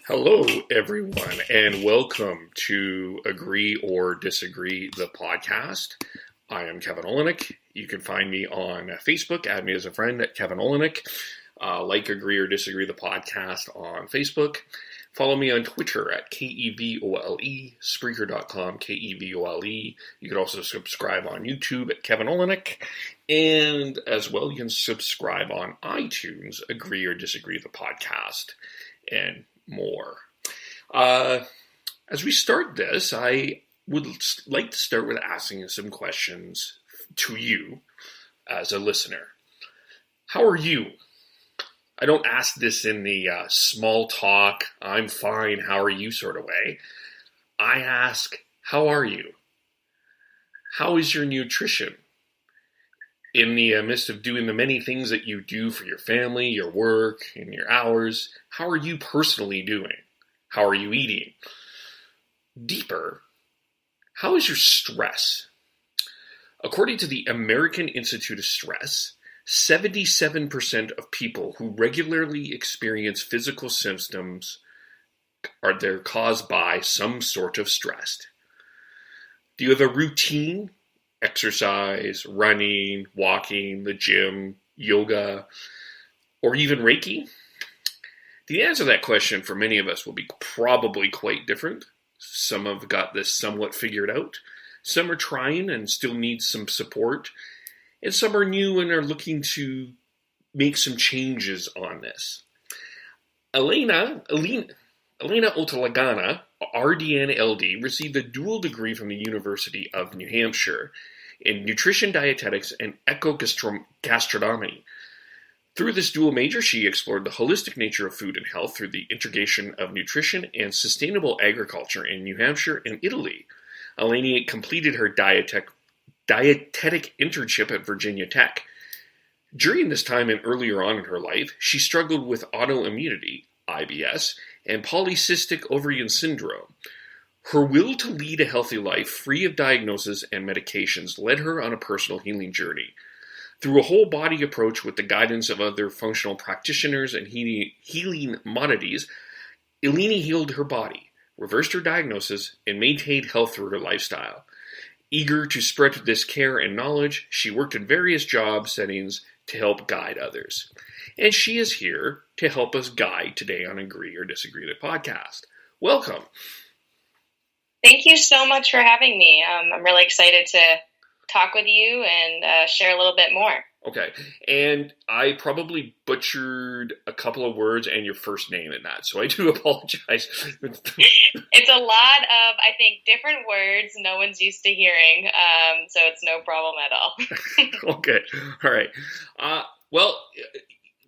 Hello, everyone, and welcome to Agree or Disagree, the podcast. I am Kevin Olenek. You can find me on Facebook. Add me as a friend at Kevin Olenek. Like Agree or Disagree, the podcast on Facebook. Follow me on Twitter at KEVOLE, Spreaker.com, KEVOLE. You can also subscribe on YouTube at Kevin Olenek. And as well, you can subscribe on iTunes, Agree or Disagree, the podcast, and more. As we start this, I would like to start with asking some questions to you as a listener. How are you? I don't ask this in the small talk, I'm fine, how are you sort of way. I ask, how are you? How is your nutrition? In the midst of doing the many things that you do for your family, your work, and your hours, how are you personally doing? How are you eating? Deeper, how is your stress? According to the American Institute of Stress, 77% of people who regularly experience physical symptoms they're caused by some sort of stress. Do you have a routine? Exercise, running, walking, the gym, yoga, or even Reiki? The answer to that question for many of us will be probably quite different. Some have got this somewhat figured out. Some are trying and still need some support. And some are new and are looking to make some changes on this. Eleni Otta-lagana, RDN-LD, received a dual degree from the University of New Hampshire in Nutrition-Dietetics and EcoGastronomy. Through this dual major, she explored the holistic nature of food and health through the integration of nutrition and sustainable agriculture in New Hampshire and Italy. Eleni completed her dietetic internship at Virginia Tech. During this time and earlier on in her life, she struggled with autoimmunity, IBS, and polycystic ovarian syndrome. Her will to lead a healthy life free of diagnosis and medications led her on a personal healing journey. Through a whole body approach with the guidance of other functional practitioners and healing modalities, Eleni healed her body, reversed her diagnosis, and maintained health through her lifestyle. Eager to spread this care and knowledge, she worked in various job settings to help guide others. And she is here to help us guide today on Agree or Disagree, the podcast. Welcome. Thank you so much for having me. I'm really excited to talk with you and share a little bit more. Okay, and I probably butchered a couple of words and your first name in that, so I do apologize. It's a lot of, I think, different words no one's used to hearing, so it's no problem at all. Okay, all right. Well,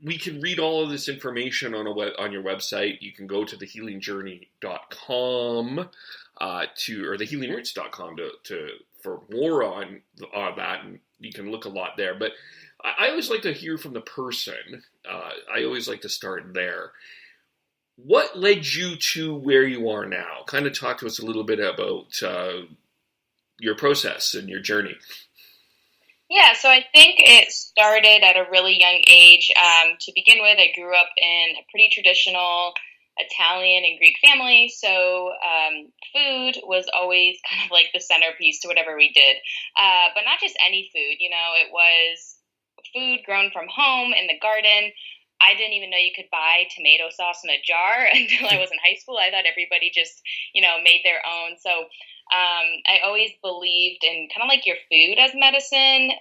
we can read all of this information on your website. You can go to thehealingjourney.com or thehealingroots.com for more on that, and you can look a lot there. But I always like to hear from the person. I always like to start there. What led you to where you are now? Kind of talk to us a little bit about your process and your journey. Yeah, so I think it started at a really young age. To begin with, I grew up in a pretty traditional Italian and Greek family, so food was always kind of like the centerpiece to whatever we did. But not just any food, it was food grown from home in the garden. I didn't even know you could buy tomato sauce in a jar until I was in high school. I thought everybody just, made their own. So I always believed in kind of like your food as medicine.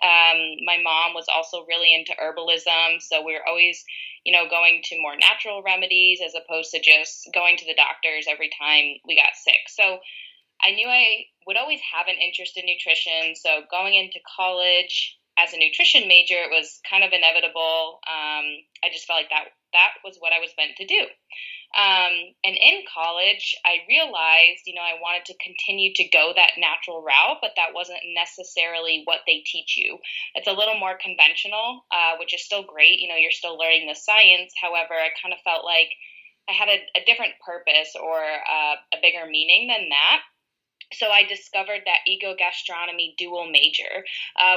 My mom was also really into herbalism, so we were always going to more natural remedies as opposed to just going to the doctors every time we got sick. So I knew I would always have an interest in nutrition. So going into college as a nutrition major, it was kind of inevitable. I just felt like that was what I was meant to do. And in college, I realized, I wanted to continue to go that natural route, but that wasn't necessarily what they teach you. It's a little more conventional, which is still great. You're still learning the science. However, I kind of felt like I had a different purpose or a bigger meaning than that. So I discovered that EcoGastronomy dual major,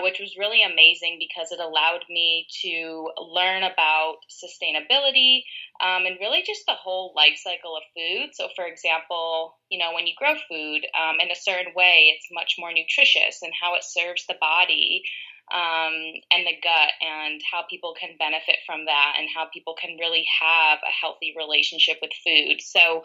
which was really amazing because it allowed me to learn about sustainability, and really just the whole life cycle of food. So, for example, when you grow food in a certain way, it's much more nutritious, and how it serves the body and the gut, and how people can benefit from that, and how people can really have a healthy relationship with food. So,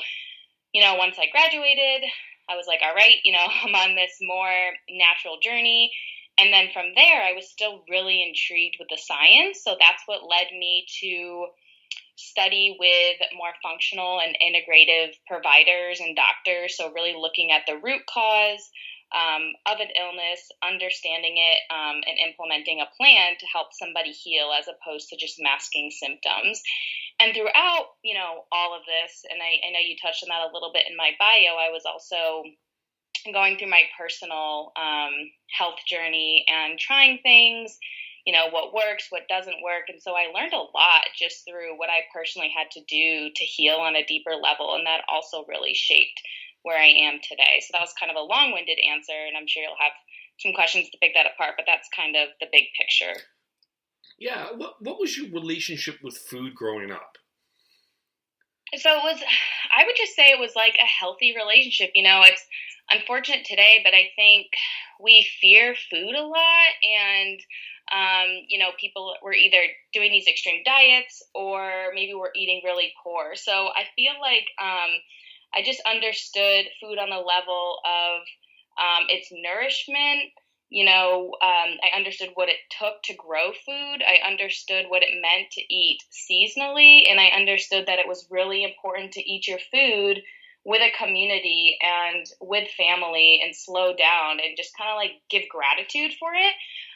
once I graduated, I was like, all right, I'm on this more natural journey. And then from there, I was still really intrigued with the science. So that's what led me to study with more functional and integrative providers and doctors. So really looking at the root cause of an illness, understanding it, and implementing a plan to help somebody heal, as opposed to just masking symptoms. And throughout, all of this, and I know you touched on that a little bit in my bio, I was also going through my personal health journey and trying things, what works, what doesn't work. And so I learned a lot just through what I personally had to do to heal on a deeper level. And that also really shaped where I am today. So that was kind of a long-winded answer, and I'm sure you'll have some questions to pick that apart, but that's kind of the big picture. Yeah. What was your relationship with food growing up? So I would just say it was like a healthy relationship. It's unfortunate today, but I think we fear food a lot, and people were either doing these extreme diets, or maybe we're eating really poor. So I feel like I just understood food on the level of its nourishment. I understood what it took to grow food. I understood what it meant to eat seasonally, and I understood that it was really important to eat your food with a community and with family, and slow down and just kind of like give gratitude for it.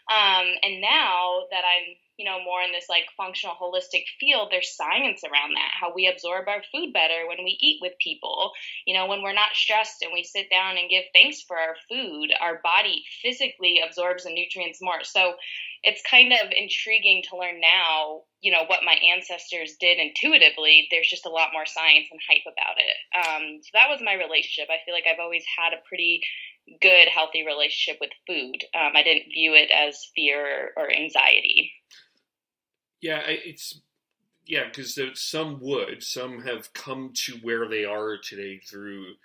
And now that I'm, more in this like functional holistic field, there's science around that, how we absorb our food better when we eat with people. When we're not stressed and we sit down and give thanks for our food, our body physically absorbs the nutrients more. So it's kind of intriguing to learn now, what my ancestors did intuitively. There's just a lot more science and hype about it. So that was my relationship. I feel like I've always had a pretty good, healthy relationship with food. I didn't view it as fear or anxiety. Yeah, because some have come to where they are today through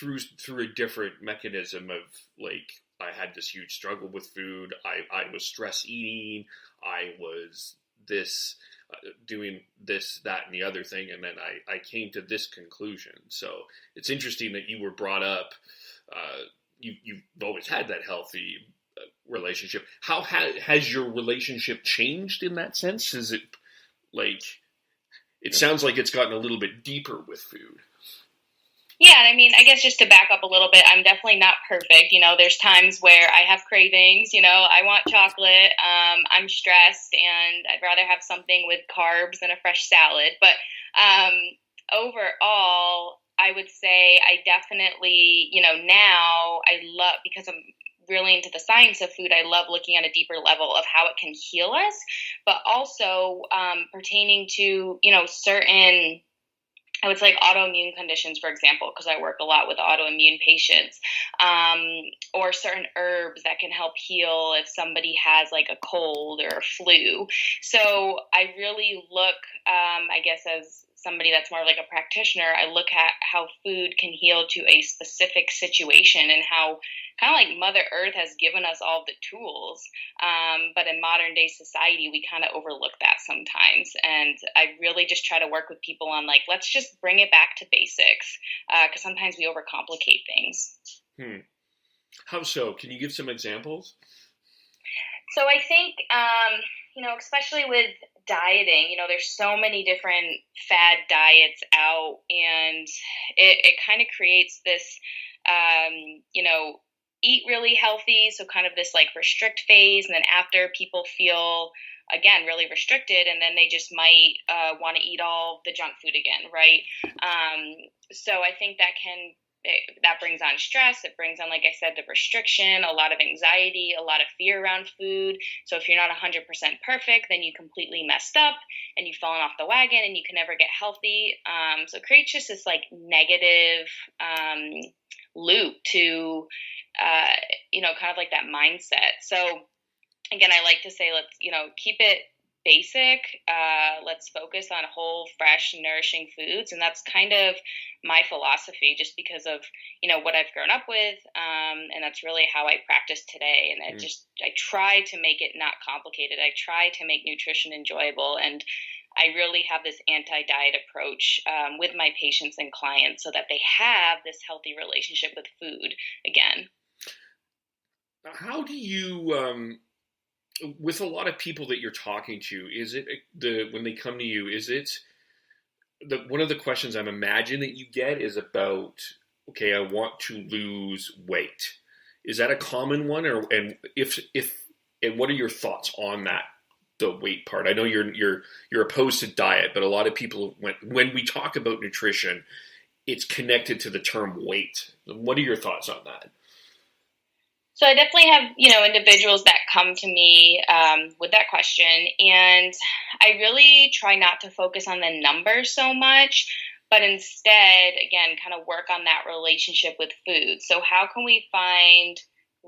a different mechanism of, like, I had this huge struggle with food. I was stress eating. I was doing this, that, and the other thing, and then I came to this conclusion. So it's interesting that you were brought up. You've always had that healthy relationship. How has your relationship changed in that sense? Is it like, it sounds like it's gotten a little bit deeper with food. Yeah, I mean, I guess just to back up a little bit, I'm definitely not perfect. There's times where I have cravings, I want chocolate, I'm stressed, and I'd rather have something with carbs than a fresh salad. But overall, I would say I definitely, now I love, because I'm really into the science of food, I love looking at a deeper level of how it can heal us, but also pertaining to, certain, I would say, like autoimmune conditions, for example, because I work a lot with autoimmune patients, or certain herbs that can help heal if somebody has like a cold or a flu. So I really look, I guess, as somebody that's more like a practitioner, I look at how food can heal to a specific situation, and how kind of like Mother Earth has given us all the tools. But in modern day society, we kind of overlook that sometimes. And I really just try to work with people on like, let's just bring it back to basics, because sometimes we overcomplicate things. How so? Can you give some examples? So I think, especially with dieting, there's so many different fad diets out, and it kind of creates this, eat really healthy. So kind of this like restrict phase. And then after, people feel, again, really restricted, and then they just might want to eat all the junk food again, right? So I think that brings on stress. It brings on, like I said, the restriction, a lot of anxiety, a lot of fear around food. So if you're not 100% perfect, then you completely messed up and you've fallen off the wagon and you can never get healthy. So it creates just this like negative loop to, kind of like that mindset. So again, I like to say, let's, keep it basic. Let's focus on whole, fresh, nourishing foods. And that's kind of my philosophy, just because of, what I've grown up with. And that's really how I practice today. And I try to make it not complicated. I try to make nutrition enjoyable. And I really have this anti-diet approach with my patients and clients so that they have this healthy relationship with food again. How do you, with a lot of people that you're talking to, is it when they come to you, is it one of the questions I'm imagining that you get is about, okay, I want to lose weight. Is that a common one, and what are your thoughts on that? The weight part. I know you're opposed to diet, but a lot of people, when we talk about nutrition, it's connected to the term weight. What are your thoughts on that? So I definitely have, individuals that come to me with that question, and I really try not to focus on the numbers so much, but instead, again, kind of work on that relationship with food. So how can we find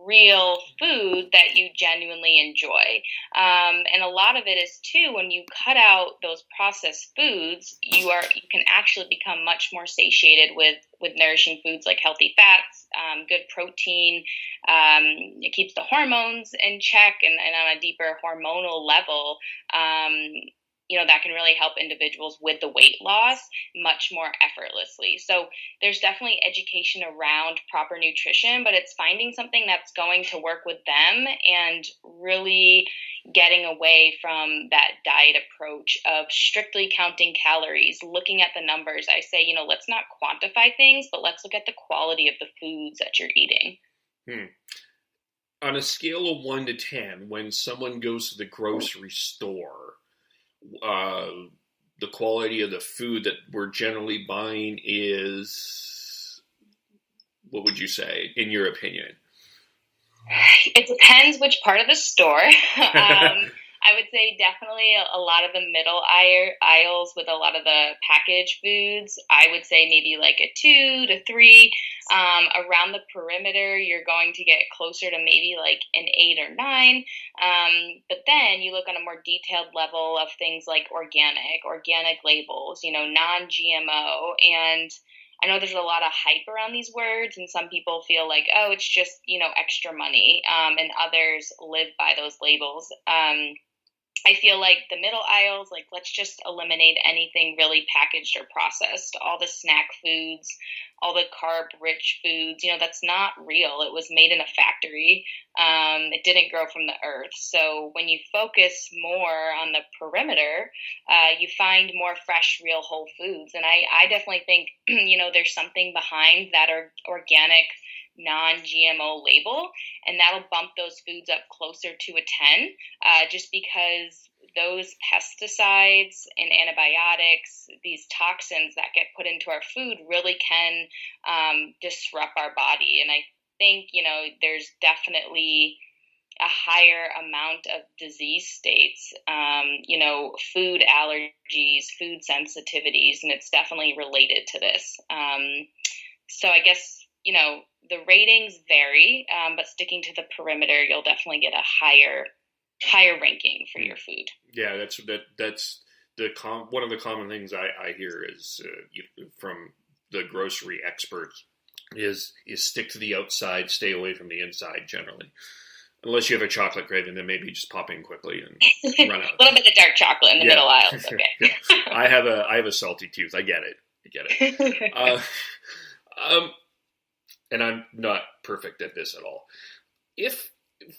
real food that you genuinely enjoy? And a lot of it is too, when you cut out those processed foods, you can actually become much more satiated with nourishing foods like healthy fats, good protein. It keeps the hormones in check, and on a deeper hormonal level, that can really help individuals with the weight loss much more effortlessly. So there's definitely education around proper nutrition, but it's finding something that's going to work with them and really getting away from that diet approach of strictly counting calories, looking at the numbers. I say, let's not quantify things, but let's look at the quality of the foods that you're eating. On a scale of 1 to 10, when someone goes to the grocery store, the quality of the food that we're generally buying is, what would you say, in your opinion? It depends which part of the store. I would say definitely a lot of the middle aisles with a lot of the packaged foods. I would say maybe like a 2 to 3. Around the perimeter, you're going to get closer to maybe like an 8 or 9. But then you look on a more detailed level of things like organic labels, non-GMO. And I know there's a lot of hype around these words, and some people feel like, oh, it's just, extra money. And others live by those labels. I feel like the middle aisles, like, let's just eliminate anything really packaged or processed, all the snack foods, all the carb-rich foods, that's not real. It was made in a factory. It didn't grow from the earth. So when you focus more on the perimeter, you find more fresh, real whole foods. And I definitely think, there's something behind that organic non-GMO label, and that'll bump those foods up closer to a 10, just because those pesticides and antibiotics, these toxins that get put into our food really can disrupt our body. And I think, there's definitely a higher amount of disease states, food allergies, food sensitivities, and it's definitely related to this. So I guess, the ratings vary, but sticking to the perimeter, you'll definitely get a higher ranking for your food. Yeah, that's one of the common things I hear is from the grocery experts is stick to the outside, stay away from the inside generally. Unless you have a chocolate craving, then maybe just pop in quickly and run out. A little bit of dark chocolate in the middle aisle. Okay. Yeah. I have a salty tooth. I get it. And I'm not perfect at this at all. If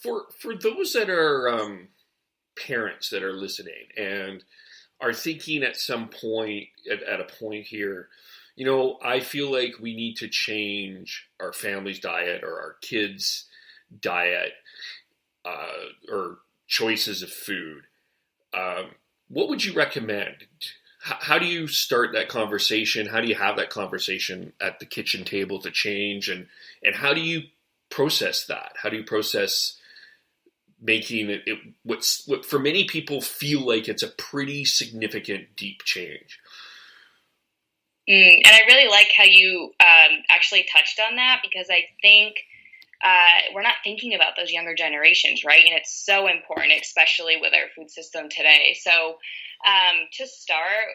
for those that are parents that are listening and are thinking at some point at a point here, I feel like we need to change our family's diet or our kids' diet or choices of food. What would you recommend? How do you start that conversation? How do you have that conversation at the kitchen table to change? And how do you process that? How do you process making it what for many people feel like it's a pretty significant, deep change? And I really like how you actually touched on that, because I think we're not thinking about those younger generations, right? And it's so important, especially with our food system today. So to start,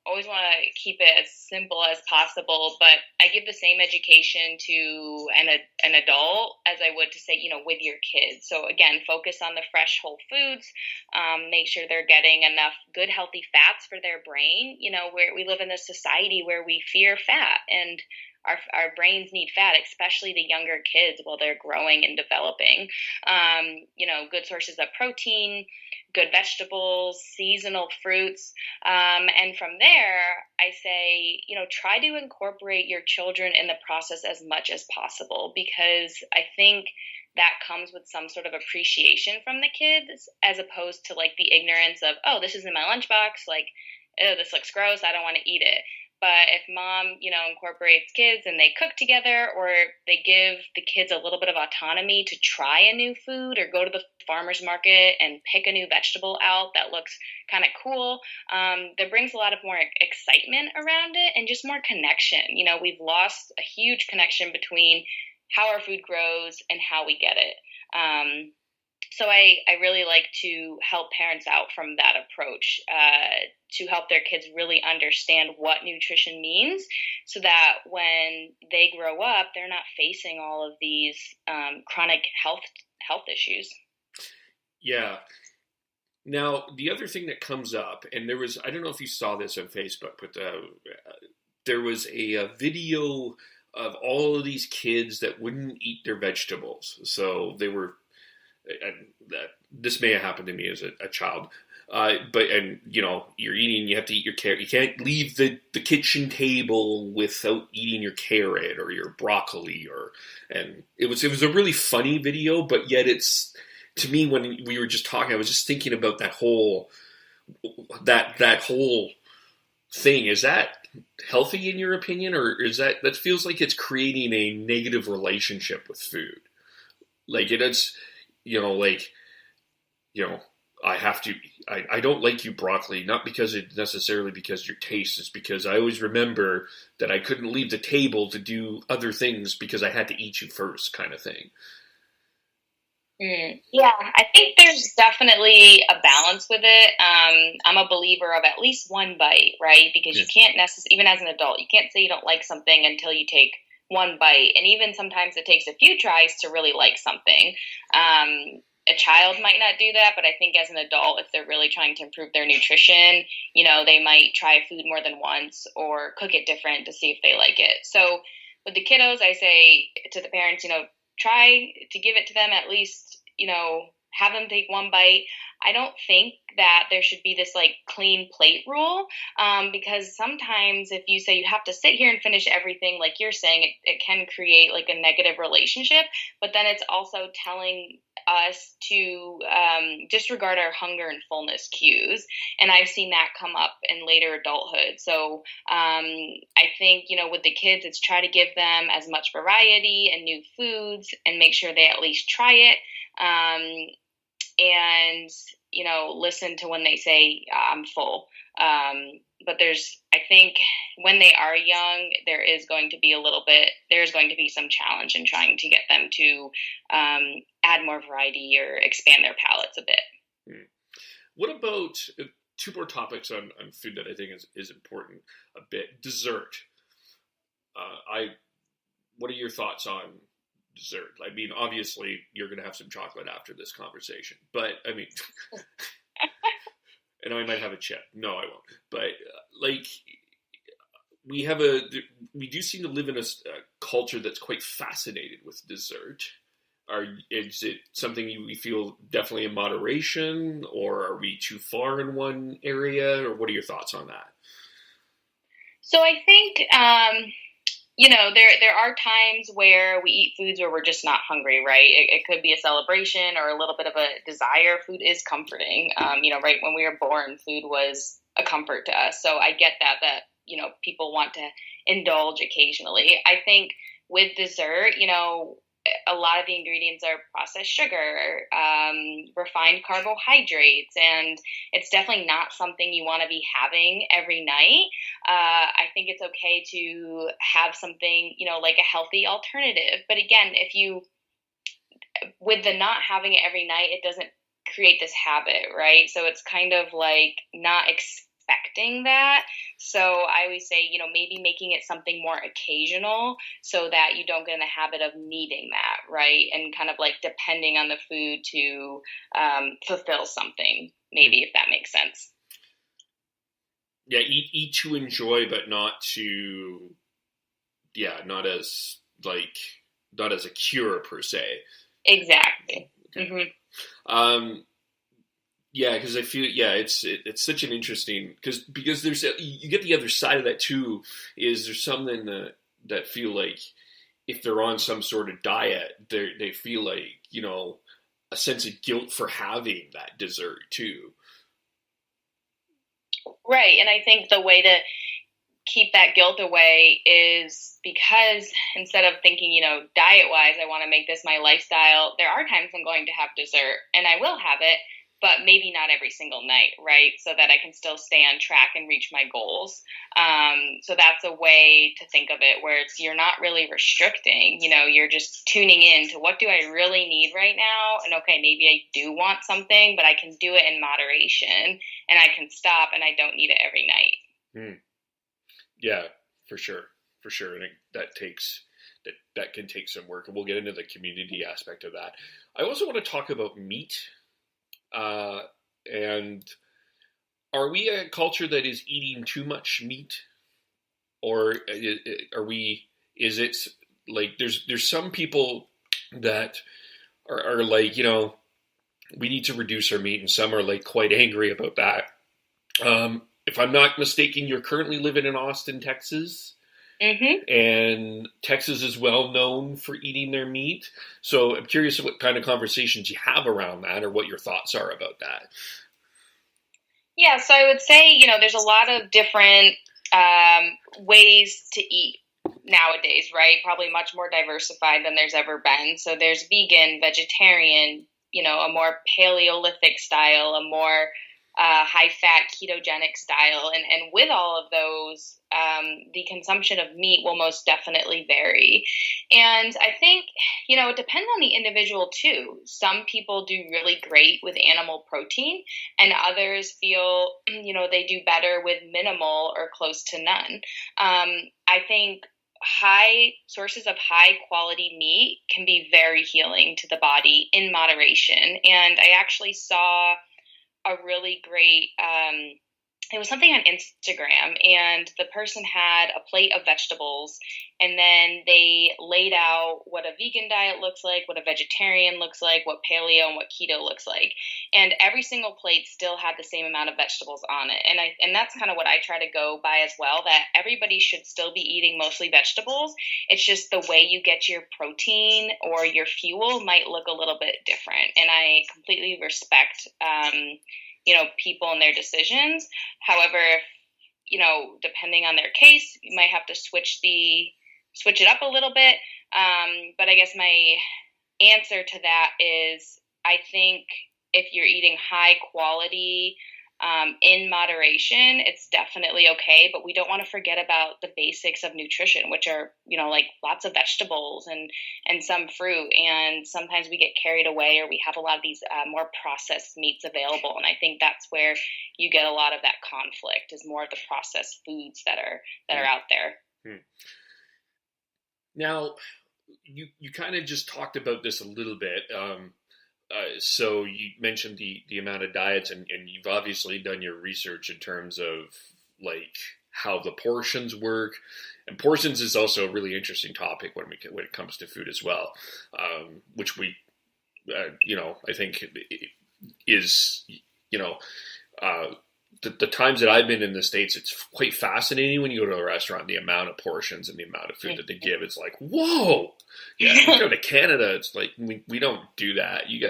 always want to keep it as simple as possible, but I give the same education to an adult as I would to say, with your kids. So again, focus on the fresh whole foods, make sure they're getting enough good, healthy fats for their brain. We live in this society where we fear fat, and our brains need fat, especially the younger kids while they're growing and developing. Good sources of protein, good vegetables, seasonal fruits. And from there, I say, try to incorporate your children in the process as much as possible, because I think that comes with some sort of appreciation from the kids, as opposed to like the ignorance of, oh, this is in my lunchbox, like, oh, this looks gross, I don't want to eat it. But if mom, incorporates kids and they cook together, or they give the kids a little bit of autonomy to try a new food or go to the farmer's market and pick a new vegetable out that looks kind of cool, that brings a lot of more excitement around it and just more connection. We've lost a huge connection between how our food grows and how we get it. So I really like to help parents out from that approach, to help their kids really understand what nutrition means, so that when they grow up, they're not facing all of these chronic health issues. Yeah. Now, the other thing that comes up, and I don't know if you saw this on Facebook, but there was a video of all of these kids that wouldn't eat their vegetables. So they were, this may have happened to me as a child, but you're eating, you have to eat your carrot. You can't leave the kitchen table without eating your carrot or your broccoli, and it was a really funny video, but yet it's, to me, when we were just talking, I was just thinking about that whole thing. Is that healthy in your opinion, or is that feels like it's creating a negative relationship with food? Like I don't like you broccoli, not because it's necessarily because your taste, is because I always remember that I couldn't leave the table to do other things because I had to eat you first, kind of thing. Yeah, I think there's definitely a balance with it. I'm a believer of at least one bite, right? Because you can't even as an adult, you can't say you don't like something until you take one bite. And even sometimes it takes a few tries to really like something. A child might not do that, but I think as an adult, if they're really trying to improve their nutrition, they might try food more than once or cook it different to see if they like it. So with the kiddos, I say to the parents, try to give it to them at least, have them take one bite. I don't think that there should be this like clean plate rule, because sometimes if you say you have to sit here and finish everything, like you're saying, it can create like a negative relationship, but then it's also telling us to disregard our hunger and fullness cues. And I've seen that come up in later adulthood. So I think, with the kids, it's try to give them as much variety and new foods and make sure they at least try it. And, listen to when they say, I'm full. But I think when they are young, there's going to be some challenge in trying to get them to add more variety or expand their palates a bit. What about two more topics on food that I think is important a bit? Dessert. What are your thoughts on dessert? I mean, obviously, you're going to have some chocolate after this conversation, but I mean, and I might have a chip. No, I won't. But we do seem to live in a culture that's quite fascinated with dessert. Is it something we feel definitely in moderation, or are we too far in one area, or what are your thoughts on that? So I think, there are times where we eat foods where we're just not hungry, right? It could be a celebration or a little bit of a desire. Food is comforting. Right when we were born, food was a comfort to us. So I get that, people want to indulge occasionally. I think with dessert, a lot of the ingredients are processed sugar, refined carbohydrates, and it's definitely not something you want to be having every night. I think it's okay to have something, like a healthy alternative. But again, if you with the not having it every night, it doesn't create this habit, right? So it's kind of like not expecting that. So I always say, maybe making it something more occasional so that you don't get in the habit of needing that, right? And kind of like depending on the food to fulfill something, maybe, if that makes sense. Yeah, eat to enjoy, but not as a cure per se. Exactly. Okay. Mm-hmm. Yeah, because I feel it's such an interesting because there's you get the other side of that too. Is there's something that feel like if they're on some sort of diet, they feel like a sense of guilt for having that dessert too. Right, and I think the way to keep that guilt away is because instead of thinking, diet-wise, I want to make this my lifestyle, there are times I'm going to have dessert, and I will have it, but maybe not every single night, right? So that I can still stay on track and reach my goals. So that's a way to think of it where you're not really restricting, you're just tuning in to what do I really need right now? And okay, maybe I do want something, but I can do it in moderation and I can stop and I don't need it every night. Yeah, for sure. And that can take some work, and we'll get into the community aspect of that. I also want to talk about meat. And are we a culture that is eating too much meat, or is it like there's some people that are like, we need to reduce our meat, and some are like quite angry about that. If I'm not mistaken, you're currently living in Austin, Texas. Mm-hmm. And Texas is well known for eating their meat. So I'm curious what kind of conversations you have around that, or what your thoughts are about that. Yeah, so I would say, there's a lot of different ways to eat nowadays, right? Probably much more diversified than there's ever been. So there's vegan, vegetarian, a more Paleolithic style, a more high-fat ketogenic style. And with all of those, the consumption of meat will most definitely vary. And I think, it depends on the individual too. Some people do really great with animal protein, and others feel, they do better with minimal or close to none. I think high sources of high quality meat can be very healing to the body in moderation. And I actually saw a really great, it was something on Instagram, and the person had a plate of vegetables, and then they laid out what a vegan diet looks like, what a vegetarian looks like, what paleo and what keto looks like. And every single plate still had the same amount of vegetables on it. And that's kind of what I try to go by as well, that everybody should still be eating mostly vegetables. It's just the way you get your protein or your fuel might look a little bit different. And I completely respect, people and their decisions. However, depending on their case, you might have to switch it up a little bit. But I guess my answer to that is, I think if you're eating high quality, in moderation, it's definitely okay, but we don't want to forget about the basics of nutrition, which are, like lots of vegetables and some fruit. And sometimes we get carried away, or we have a lot of these more processed meats available. And I think that's where you get a lot of that conflict, is more of the processed foods that are out there. Now, you kind of just talked about this a little bit. So you mentioned the amount of diets, and you've obviously done your research in terms of like how the portions work. And portions is also a really interesting topic when it comes to food as well, which we, I think is, the times that I've been in the States, it's quite fascinating when you go to a restaurant, the amount of portions and the amount of food that they give. It's like, whoa. Yeah, you go to Canada, it's like, we don't do that. You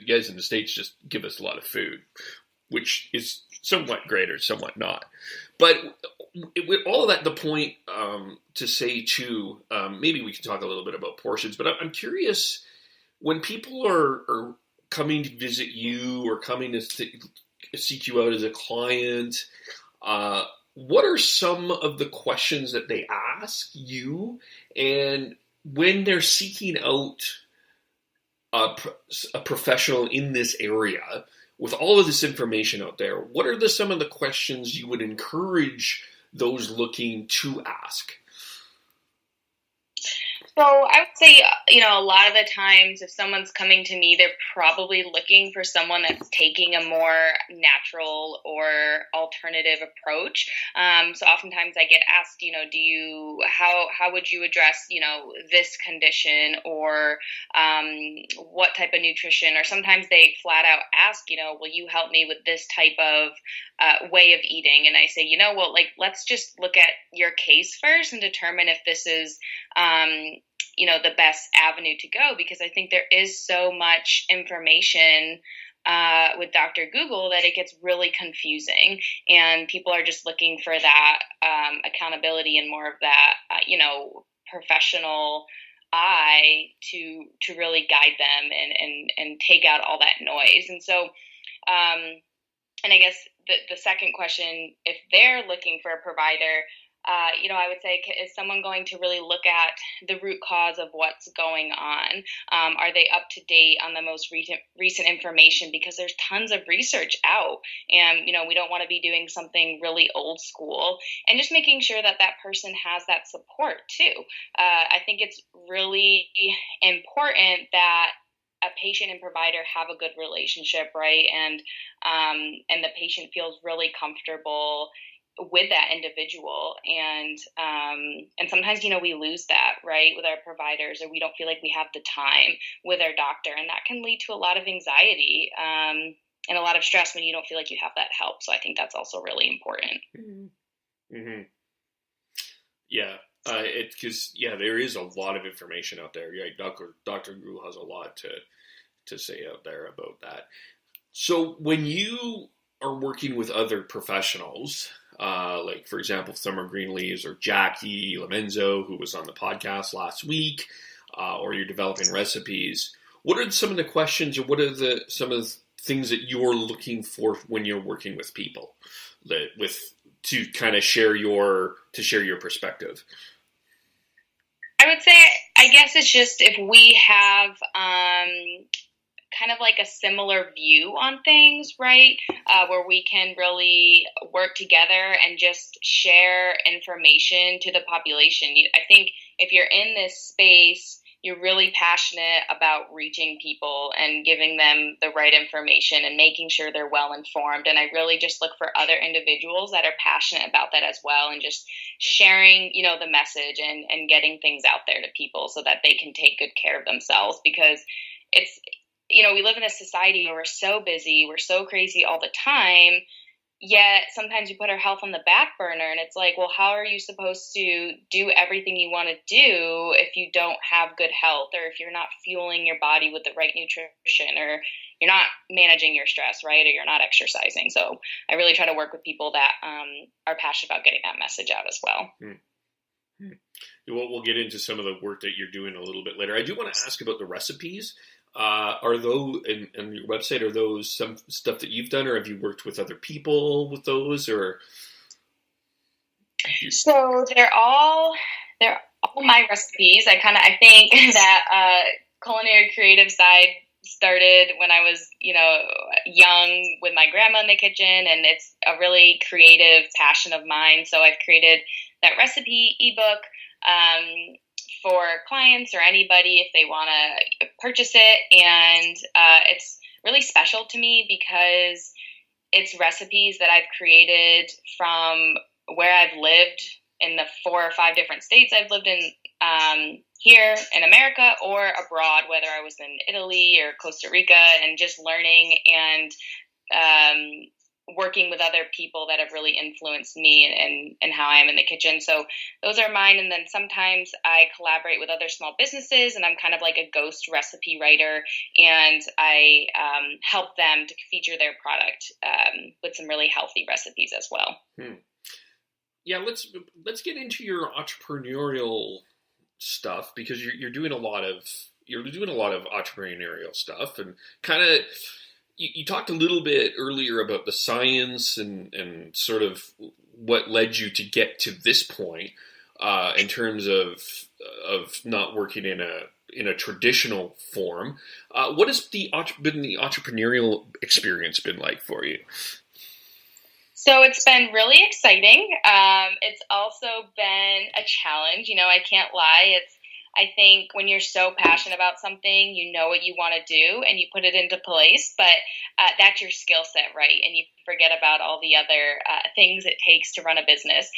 guys in the States just give us a lot of food, which is somewhat great or somewhat not. But with all of that, the point to say too, maybe we can talk a little bit about portions, but I'm curious, when people are coming to visit you or coming to seek you out as a client, what are some of the questions that they ask you? And when they're seeking out a professional in this area, with all of this information out there, what are some of the questions you would encourage those looking to ask? So I would say, a lot of the times if someone's coming to me, they're probably looking for someone that's taking a more natural or alternative approach. So oftentimes I get asked, how would you address, this condition, or what type of nutrition? Or sometimes they flat out ask, will you help me with this type of way of eating? And I say, let's just look at your case first and determine if this is the best avenue to go, because I think there is so much information with Dr. Google that it gets really confusing, and people are just looking for that accountability and more of that, professional eye to really guide them and take out all that noise. And so, and I guess the second question, if they're looking for a provider, I would say, is someone going to really look at the root cause of what's going on? Are they up to date on the most recent information? Because there's tons of research out, and, we don't want to be doing something really old school, and just making sure that that person has that support too. I think it's really important that a patient and provider have a good relationship, right? And the patient feels really comfortable with that individual, and sometimes we lose that, right, with our providers, or we don't feel like we have the time with our doctor, and that can lead to a lot of anxiety and a lot of stress when you don't feel like you have that help. So I think that's also really important. Mm-hmm. Yeah, there is a lot of information out there. Yeah, Dr. Google has a lot to say out there about that. So when you are working with other professionals, like, for example, Summer Greenleaves or Jackie Lamenzo, who was on the podcast last week, or you're developing recipes, what are some of the questions, or what are some of the things that you're looking for when you're working with people to kind of share your perspective? I would say, I guess it's just if we have kind of like a similar view on things, right? Where we can really work together and just share information to the population. I think if you're in this space, you're really passionate about reaching people and giving them the right information and making sure they're well informed. And I really just look for other individuals that are passionate about that as well, and just sharing, the message and getting things out there to people so that they can take good care of themselves. Because it's, we live in a society where we're so busy, we're so crazy all the time, yet sometimes we put our health on the back burner, and it's like, well, how are you supposed to do everything you want to do if you don't have good health, or if you're not fueling your body with the right nutrition, or you're not managing your stress, right, or you're not exercising? So I really try to work with people that are passionate about getting that message out as well. We'll get into some of the work that you're doing a little bit later. I do want to ask about the recipes. Are those, in your website, are those some stuff that you've done, or have you worked with other people with those, or? So they're all my recipes. I think that culinary creative side started when I was, young with my grandma in the kitchen, and it's a really creative passion of mine. So I've created that recipe ebook for clients or anybody if they want to purchase it. And it's really special to me because it's recipes that I've created from where I've lived in the 4 or 5 different states I've lived in here in America or abroad, whether I was in Italy or Costa Rica, and just learning and working with other people that have really influenced me and how I am in the kitchen. So those are mine. And then sometimes I collaborate with other small businesses, and I'm kind of like a ghost recipe writer, and I help them to feature their product with some really healthy recipes as well. Yeah, let's get into your entrepreneurial stuff, because you're doing a lot of entrepreneurial stuff, and kind of you talked a little bit earlier about the science and sort of what led you to get to this point in terms of not working in in a traditional form. What has been the entrepreneurial experience been like for you? So it's been really exciting. It's also been a challenge. I can't lie. I think when you're so passionate about something, you know what you want to do and you put it into place, but that's your skill set, right? And you forget about all the other things it takes to run a business.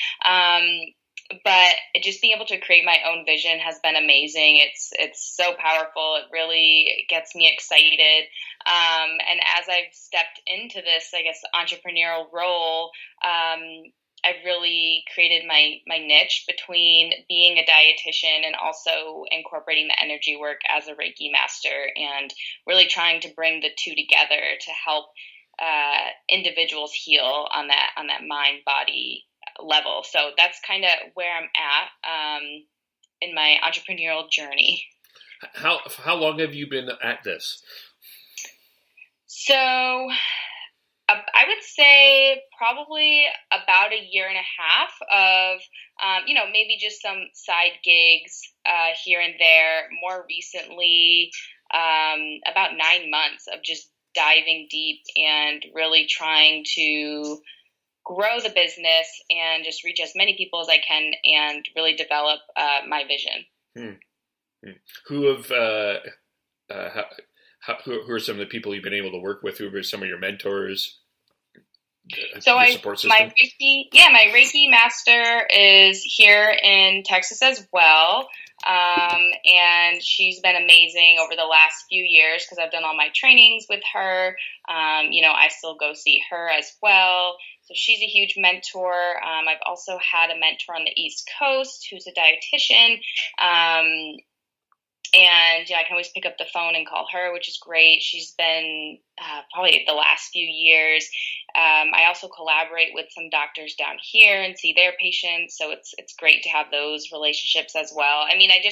But just being able to create my own vision has been amazing. It's so powerful. It really gets me excited. And as I've stepped into this, I guess, entrepreneurial role, I've really created my niche between being a dietitian and also incorporating the energy work as a Reiki master, and really trying to bring the two together to help individuals heal on that mind body level. So that's kind of where I'm at in my entrepreneurial journey. How long have you been at this? So I would say probably about a year and a half of, maybe just some side gigs here and there. More recently, about 9 months of just diving deep and really trying to grow the business and just reach as many people as I can and really develop my vision. Who are some of the people you've been able to work with? Who are some of your mentors? So my Reiki master is here in Texas as well. And she's been amazing over the last few years because I've done all my trainings with her. I still go see her as well. So she's a huge mentor. I've also had a mentor on the East Coast who's a dietitian. And I can always pick up the phone and call her, which is great. She's been probably the last few years. I also collaborate with some doctors down here and see their patients. So it's great to have those relationships as well. I mean, I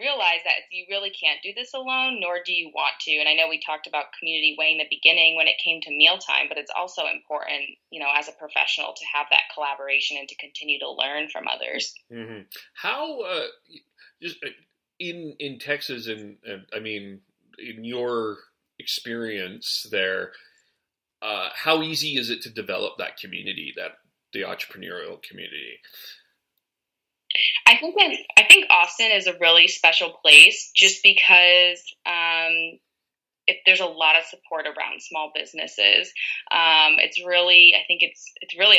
realize that you really can't do this alone, nor do you want to. And I know we talked about community way in the beginning when it came to mealtime, but it's also important, as a professional to have that collaboration and to continue to learn from others. Mm-hmm. How, in Texas, and I mean, in your experience there, how easy is it to develop that community, the entrepreneurial community? I think Austin is a really special place just because there's a lot of support around small businesses. It's really a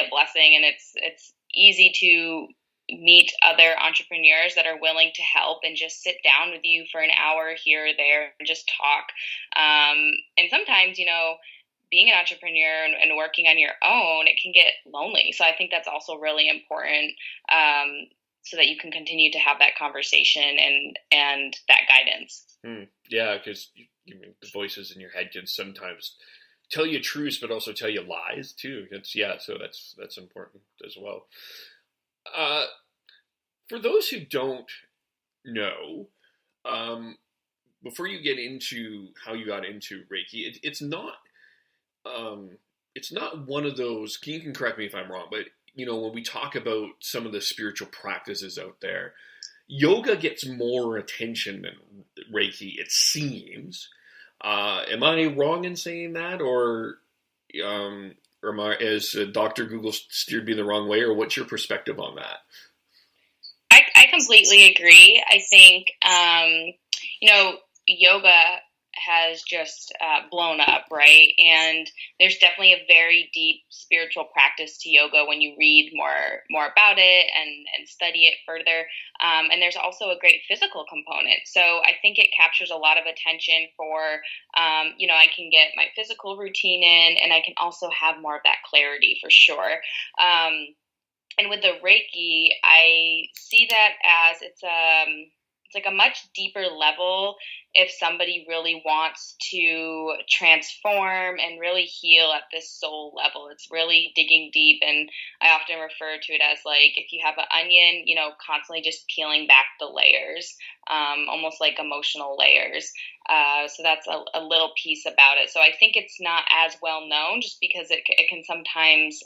blessing, and it's easy to meet other entrepreneurs that are willing to help and just sit down with you for an hour here or there and just talk. And sometimes, being an entrepreneur and working on your own, it can get lonely. So I think that's also really important, so that you can continue to have that conversation and that guidance. Yeah, because the voices in your head can sometimes tell you truths, but also tell you lies too. So that's important as well. For those who don't know, before you get into how you got into Reiki, it's not one of those. You can correct me if I'm wrong, but when we talk about some of the spiritual practices out there, yoga gets more attention than Reiki, it seems. Am I wrong in saying that, or has Dr. Google steered me the wrong way, or what's your perspective on that? I completely agree. I think, yoga has just blown up, right? And there's definitely a very deep spiritual practice to yoga when you read more about it and study it further. And there's also a great physical component. So I think it captures a lot of attention for, I can get my physical routine in, and I can also have more of that clarity for sure. And with the Reiki, I see that as it's like a much deeper level if somebody really wants to transform and really heal at this soul level. It's really digging deep, and I often refer to it as like if you have an onion, constantly just peeling back the layers, almost like emotional layers. So that's a little piece about it. So I think it's not as well known just because it can sometimes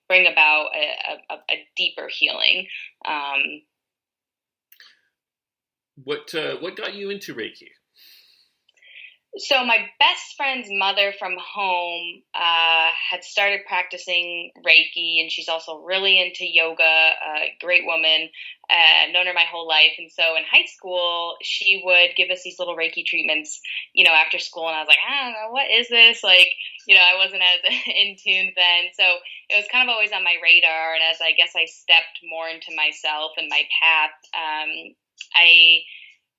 bring about a deeper healing. What got you into Reiki? So my best friend's mother from home had started practicing Reiki, and she's also really into yoga, a great woman. I've known her my whole life. And so in high school, she would give us these little Reiki treatments, after school. And I was like, I don't know, what is this? I wasn't as in tune then. So it was kind of always on my radar. And as I guess I stepped more into myself and my path, I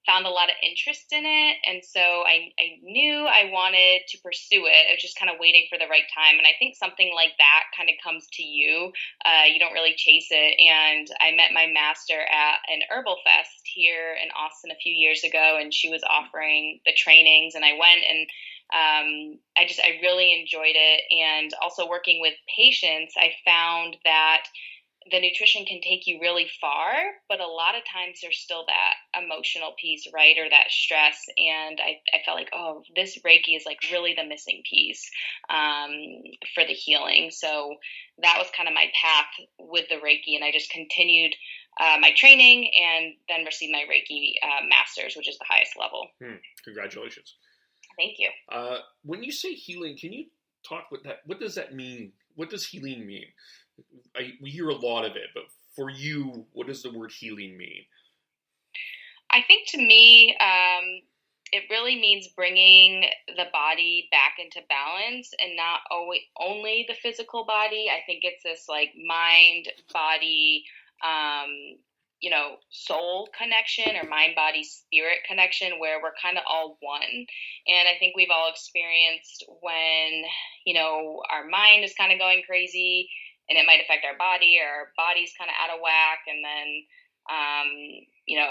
found a lot of interest in it. And so I knew I wanted to pursue it. I was just kind of waiting for the right time. And I think something like that kind of comes to you. You don't really chase it. And I met my master at an herbal fest here in Austin a few years ago, and she was offering the trainings, and I went, and I really enjoyed it. And also working with patients, I found that the nutrition can take you really far, but a lot of times there's still that emotional piece, right? Or that stress. And I felt like, this Reiki is like really the missing piece for the healing. So that was kind of my path with the Reiki. And I just continued my training and then received my Reiki master's, which is the highest level. Congratulations. Thank you. When you say healing, can you talk with that? What does that mean? What does healing mean? We hear a lot of it, but for you, what does the word healing mean? I think to me, it really means bringing the body back into balance, and not only the physical body. I think it's this like mind, body, soul connection, or mind, body, spirit connection, where we're kind of all one. And I think we've all experienced when, our mind is kind of going crazy, and it might affect our body, or our body's kind of out of whack, and then,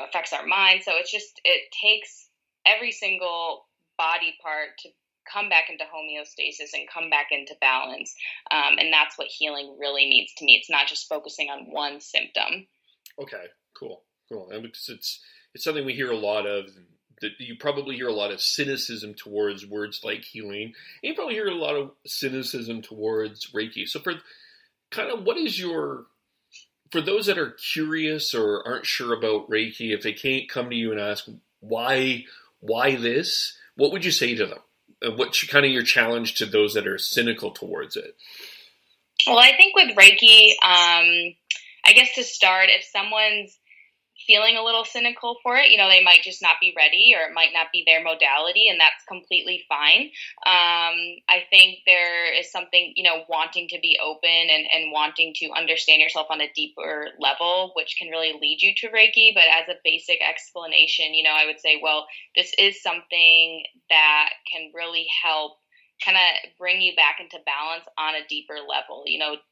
affects our mind. So it takes every single body part to come back into homeostasis and come back into balance. And that's what healing really means to me. It's not just focusing on one symptom. Okay, cool. And because it's something we hear a lot of, that you probably hear a lot of cynicism towards words like healing, and you probably hear a lot of cynicism towards Reiki. So what is for those that are curious or aren't sure about Reiki, if they can't come to you and ask why this, what would you say to them? And what's kind of your challenge to those that are cynical towards it? Well, I think with Reiki, I guess to start, if someone's feeling a little cynical for it, they might just not be ready, or it might not be their modality, and that's completely fine. I think there is something, wanting to be open and wanting to understand yourself on a deeper level, which can really lead you to Reiki. But as a basic explanation, I would say, well, this is something that can really help kind of bring you back into balance on a deeper level,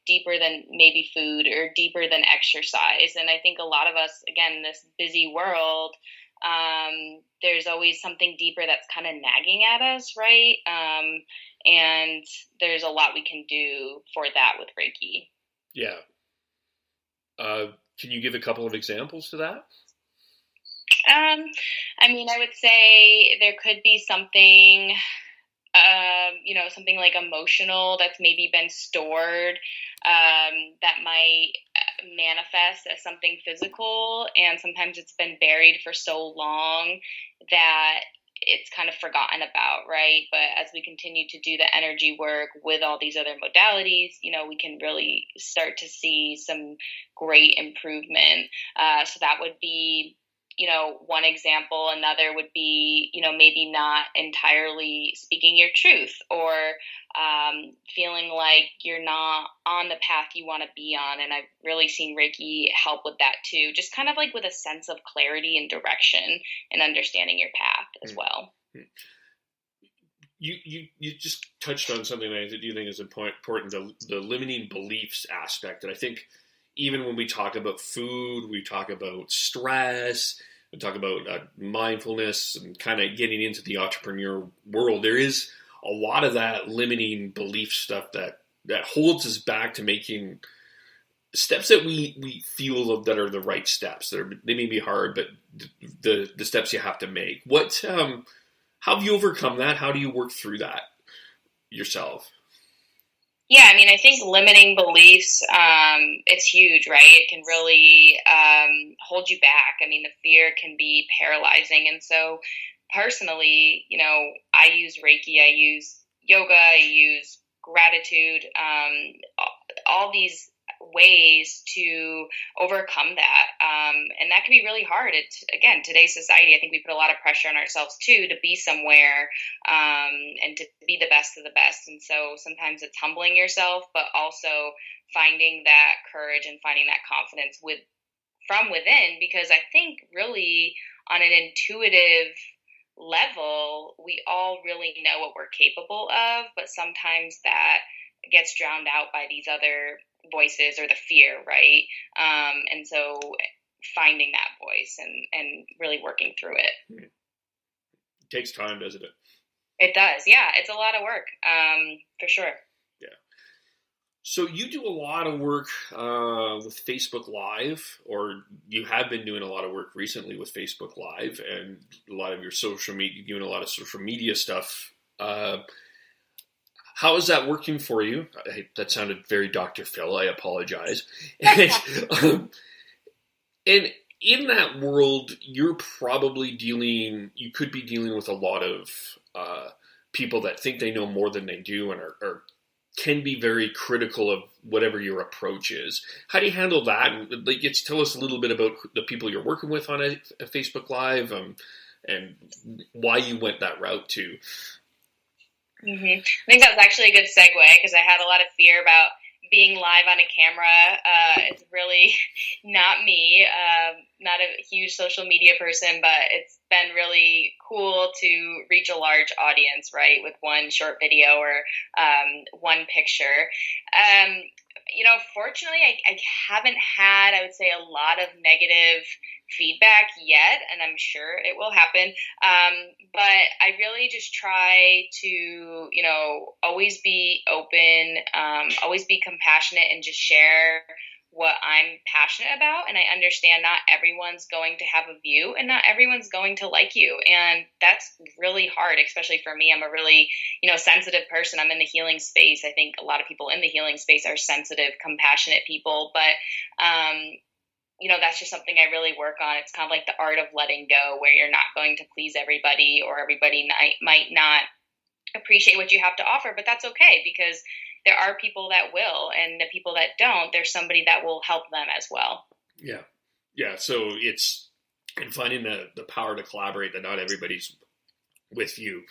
deeper than maybe food, or deeper than exercise. And I think a lot of us, again, in this busy world, there's always something deeper that's kind of nagging at us, right? And there's a lot we can do for that with Reiki. Yeah. Can you give a couple of examples to that? I would say there could be something, something like emotional that's maybe been stored, that might manifest as something physical. And sometimes it's been buried for so long that it's kind of forgotten about, right? But as we continue to do the energy work with all these other modalities, we can really start to see some great improvement. So that would be, one example. Another would be, maybe not entirely speaking your truth, or feeling like you're not on the path you want to be on. And I've really seen Reiki help with that too, just kind of like with a sense of clarity and direction and understanding your path as well. You just touched on something that I do think is important, the limiting beliefs aspect. And I think even when we talk about food, we talk about stress, we talk about mindfulness, and kind of getting into the entrepreneur world, there is a lot of that limiting belief stuff that holds us back to making steps that we feel that are the right steps. They may be hard, but the steps you have to make. How have you overcome that? How do you work through that yourself? Yeah, I think limiting beliefs, it's huge, right? It can really hold you back. I mean, the fear can be paralyzing. And so personally, I use Reiki, I use yoga, I use gratitude, all these ways to overcome that. And that can be really hard. Again, today's society, I think we put a lot of pressure on ourselves too, to be somewhere, and to be the best of the best. And so sometimes it's humbling yourself, but also finding that courage and finding that confidence from within, because I think really on an intuitive level, we all really know what we're capable of, but sometimes that gets drowned out by these other voices or the fear, right? And so finding that voice and really working through it. It takes time, doesn't it? It does. Yeah. It's a lot of work, for sure. Yeah. So you do a lot of work with Facebook Live, or you have been doing a lot of work recently with Facebook Live, and a lot of your social media, you're doing a lot of social media stuff. How is that working for you? That sounded very Dr. Phil. I apologize. And in that world, you could be dealing with a lot of people that think they know more than they do, and are can be very critical of whatever your approach is. How do you handle that? And tell us a little bit about the people you're working with on a Facebook Live, and why you went that route too. Mm-hmm. I think that was actually a good segue, because I had a lot of fear about being live on a camera. It's really not me, not a huge social media person, but it's been really cool to reach a large audience, right, with one short video or one picture. Fortunately, I haven't had, I would say, a lot of negative feedback yet, and I'm sure it will happen. But I really just try to, always be open, always be compassionate, and just share what I'm passionate about. And I understand not everyone's going to have a view, and not everyone's going to like you. And that's really hard, especially for me. I'm a really, sensitive person. I'm in the healing space. I think a lot of people in the healing space are sensitive, compassionate people, but, that's just something I really work on. It's kind of like the art of letting go, where you're not going to please everybody, or everybody might not appreciate what you have to offer, but that's okay, because there are people that will, and the people that don't, there's somebody that will help them as well. Yeah. Yeah. So it's in finding the power to collaborate, that not everybody's with you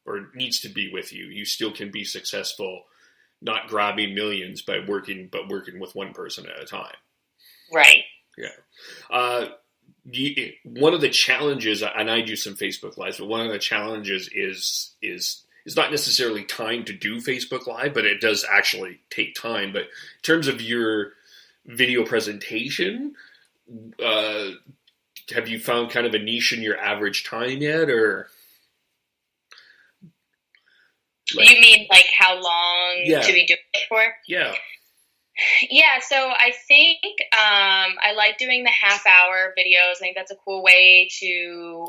or needs to be with you. You still can be successful, not grabbing millions but working with one person at a time. Right. Yeah. One of the challenges, and I do some Facebook Lives, but one of the challenges is not necessarily time to do Facebook Live, but it does actually take time. But in terms of your video presentation, have you found kind of a niche in your average time yet, or? You mean like how long to be doing it for? Yeah. Yeah, so I think I like doing the half-hour videos. I think that's a cool way to,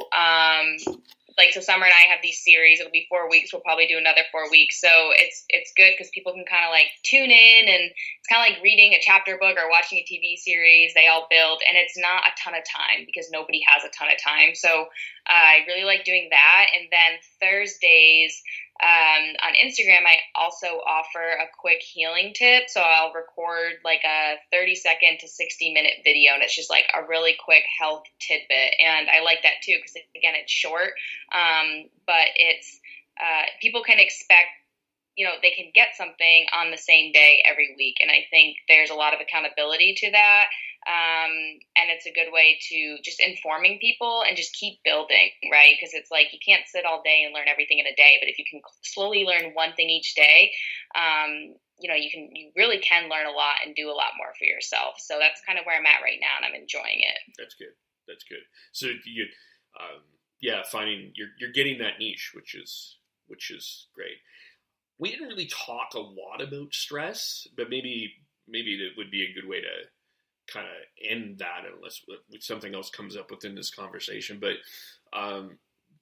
so Summer and I have these series. It'll be 4 weeks. We'll probably do another 4 weeks. So it's good because people can kind of tune in, and it's kind of like reading a chapter book or watching a TV series. They all build, and it's not a ton of time because nobody has a ton of time. So I really like doing that. And then Thursdays, on Instagram, I also offer a quick healing tip. So I'll record a 30-second to 60-minute video, and it's just a really quick health tidbit. And I like that too, because again, it's short, but it's people can expect, they can get something on the same day every week. And I think there's a lot of accountability to that. And it's a good way to just informing people and just keep building, right? Because it's you can't sit all day and learn everything in a day, but if you can slowly learn one thing each day, you really can learn a lot and do a lot more for yourself. So that's kind of where I'm at right now, and I'm enjoying it. That's good. So you, finding you're getting that niche, which is great. We didn't really talk a lot about stress, but maybe that would be a good way to kind of end that, unless something else comes up within this conversation. But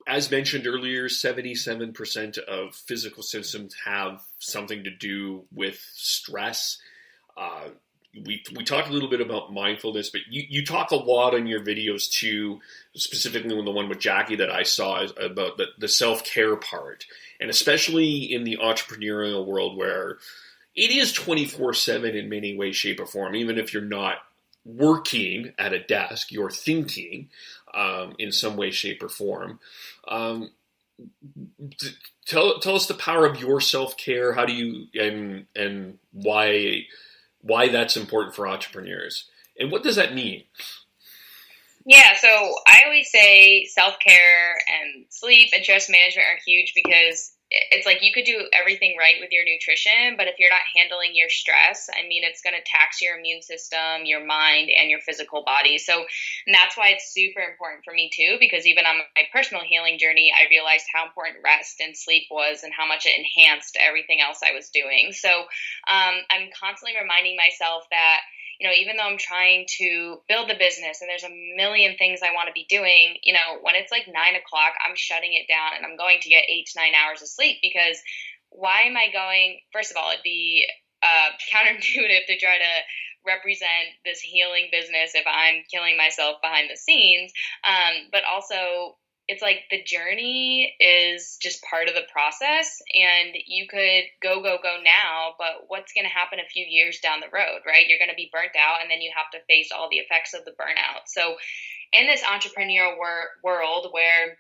as mentioned earlier, 77% of physical symptoms have something to do with stress. we talked a little bit about mindfulness, but you talk a lot in your videos too, specifically the one with Jackie that I saw, is about the self-care part. And especially in the entrepreneurial world where it is 24/7 in many ways, shape, or form. Even if you're not working at a desk, you're thinking in some way, shape, or form. Tell us the power of your self-care. How do you, and why that's important for entrepreneurs, and what does that mean? Yeah, so I always say self-care and sleep and stress management are huge, because it's like you could do everything right with your nutrition, but if you're not handling your stress, I mean, it's going to tax your immune system, your mind, and your physical body. And that's why it's super important for me too, because even on my personal healing journey, I realized how important rest and sleep was and how much it enhanced everything else I was doing. So I'm constantly reminding myself that, even though I'm trying to build the business and there's a million things I want to be doing, when it's like 9 o'clock, I'm shutting it down and I'm going to get 8 to 9 hours of sleep, because why am I going, first of all, it'd be counterintuitive to try to represent this healing business if I'm killing myself behind the scenes. But also, it's like the journey is just part of the process, and you could go now, but what's going to happen a few years down the road, right? You're going to be burnt out, and then you have to face all the effects of the burnout. So in this entrepreneurial world where,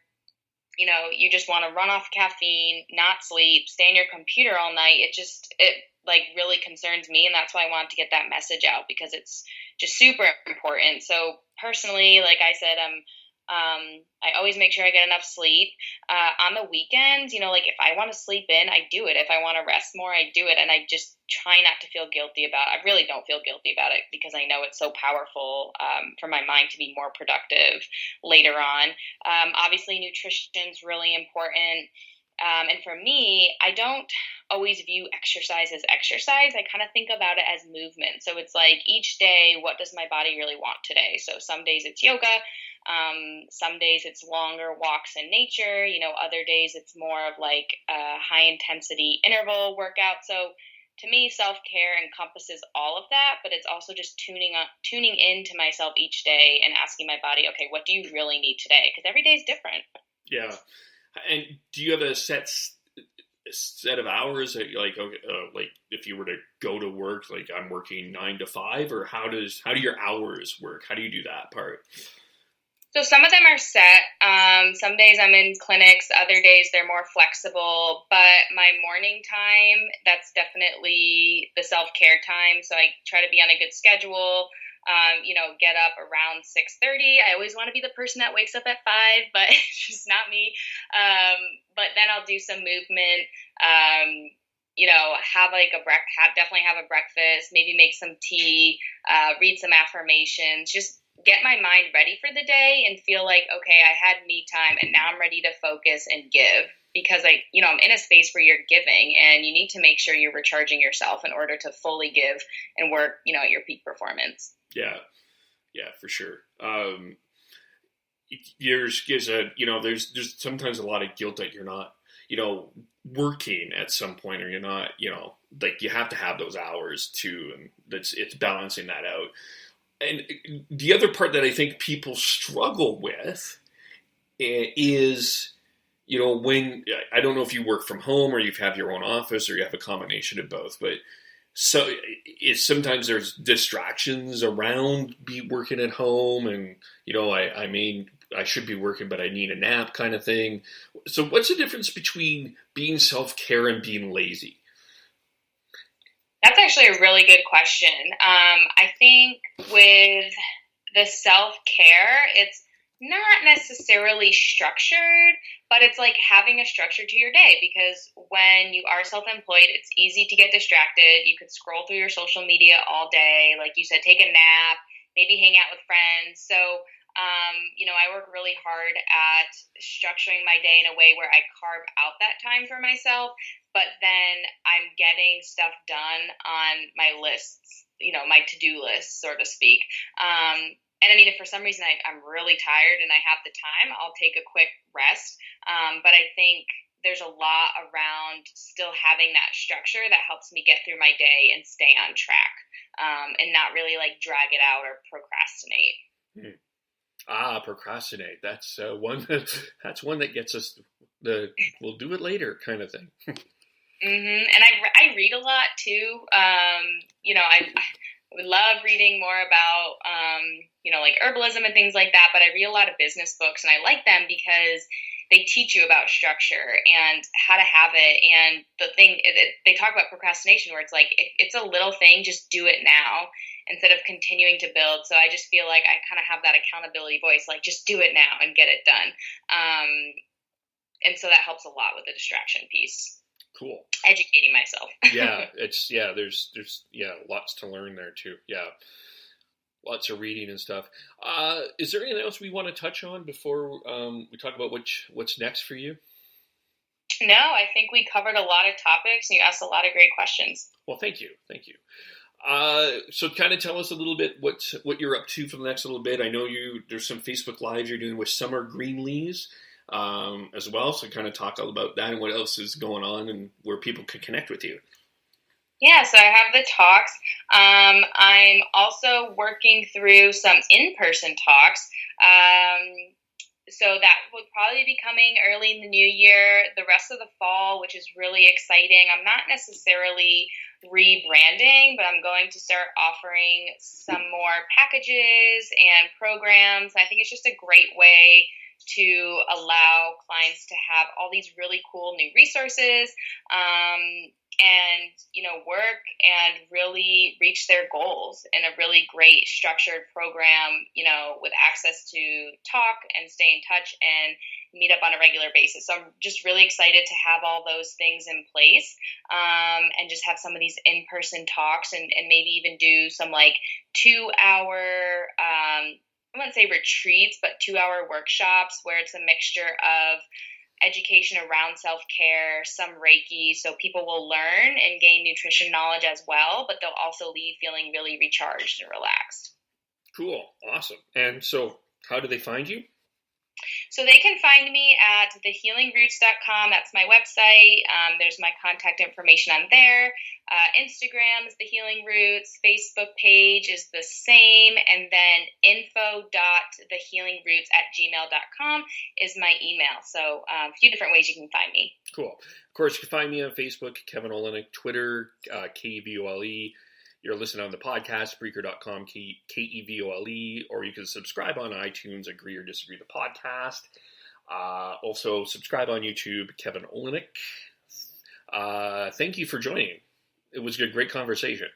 you just want to run off caffeine, not sleep, stay on your computer all night, it like really concerns me. And that's why I wanted to get that message out, because it's just super important. So personally, like I said, I always make sure I get enough sleep. On the weekends, like if I want to sleep in, I do it. If I want to rest more, I do it. And I just try not to feel guilty about it. I really don't feel guilty about it, because I know it's so powerful for my mind to be more productive later on. Obviously, nutrition's really important. And for me, I don't always view exercise as exercise. I kind of think about it as movement. So it's like each day, what does my body really want today? So some days it's yoga. Some days it's longer walks in nature. Other days it's more of like a high intensity interval workout. So to me, self-care encompasses all of that, but it's also just tuning into myself each day and asking my body, okay, what do you really need today? Because every day is different. Yeah. And do you have a set of hours that, like if you were to go to work, like I'm working 9 to 5, or how do your hours work? How do you do that part? So some of them are set. Some days I'm in clinics, other days they're more flexible, but my morning time, that's definitely the self-care time. So I try to be on a good schedule, get up around 6:30. I always want to be the person that wakes up at 5, but it's just not me. But then I'll do some movement, definitely have a breakfast, maybe make some tea, read some affirmations, just get my mind ready for the day and feel like, okay, I had me time and now I'm ready to focus and give, because I'm in a space where you're giving and you need to make sure you're recharging yourself in order to fully give and work, at your peak performance. Yeah, for sure. There's sometimes a lot of guilt that you're not, working at some point, or you're not, like you have to have those hours too. And it's balancing that out. And the other part that I think people struggle with is, when, I don't know if you work from home or you have your own office or you have a combination of both, but so sometimes there's distractions around working at home, and, I should be working, but I need a nap kind of thing. So what's the difference between being self-care and being lazy? That's actually a really good question. I think with the self-care, it's not necessarily structured, but it's like having a structure to your day, because when you are self-employed, it's easy to get distracted. You could scroll through your social media all day. Like you said, take a nap, maybe hang out with friends. So, I work really hard at structuring my day in a way where I carve out that time for myself, but then I'm getting stuff done on my lists, my to-do list, so to speak. And I mean, if for some reason I'm really tired and I have the time, I'll take a quick rest. But I think there's a lot around still having that structure that helps me get through my day and stay on track, and not really like drag it out or procrastinate. Procrastinate. That's one. That's one that gets us we'll do it later kind of thing. And I read a lot too. I would love reading more about, like herbalism and things like that, but I read a lot of business books, and I like them because they teach you about structure and how to have it. And the thing, they talk about procrastination where it's like, if it's a little thing, just do it now instead of continuing to build. So I just feel like I kind of have that accountability voice, like just do it now and get it done. And so that helps a lot with the distraction piece. Cool. Educating myself. There's lots to learn there too. Yeah. Lots of reading and stuff. Is there anything else we want to touch on before we talk about what's next for you? No, I think we covered a lot of topics, and you asked a lot of great questions. Well, thank you. So kind of tell us a little bit what you're up to for the next little bit. I know there's some Facebook Lives you're doing with Summer Greenlees as well. So kind of talk all about that and what else is going on and where people can connect with you. Yeah, so I have the talks. I'm also working through some in-person talks. So that would probably be coming early in the new year, the rest of the fall, which is really exciting. I'm not necessarily rebranding, but I'm going to start offering some more packages and programs. I think it's just a great way to allow clients to have all these really cool new resources, and work and really reach their goals in a really great structured program, with access to talk and stay in touch and meet up on a regular basis. So I'm just really excited to have all those things in place, and just have some of these in-person talks and maybe even do some like 2-hour, I wouldn't say retreats, but 2-hour workshops where it's a mixture of education around self-care, some Reiki, so people will learn and gain nutrition knowledge as well, but they'll also leave feeling really recharged and relaxed. Cool. Awesome. And so how do they find you? So they can find me at thehealingroots.com. That's my website. There's my contact information on there. Instagram is The Healing Roots. Facebook page is the same. And then info.thehealingroots@gmail.com is my email. So a few different ways you can find me. Cool. Of course, you can find me on Facebook, Kevin Olenek, Twitter, KEVOLE. You're listening on the podcast, Breaker.com, KEVOLE, or you can subscribe on iTunes, Agree or Disagree the podcast. Also, subscribe on YouTube, Kevin Olenek. Thank you for joining. It was a great conversation.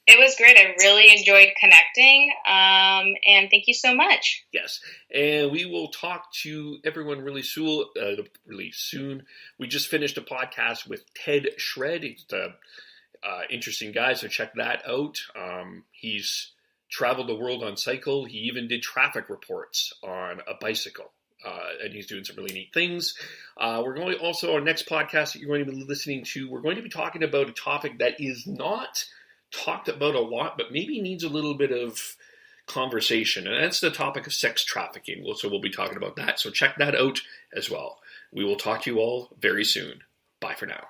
It was great. I really enjoyed connecting, and thank you so much. Yes, and we will talk to everyone really soon. We just finished a podcast with Ted Shred. He's the interesting guy, so check that out. He's traveled the world on cycle. He even did traffic reports on a bicycle, and he's doing some really neat things. We're going also, our next podcast that you're going to be listening to, we're going to be talking about a topic that is not talked about a lot, but maybe needs a little bit of conversation, and that's the topic of sex trafficking. So we'll be talking about that, so check that out as well. We will talk to you all very soon. Bye for now.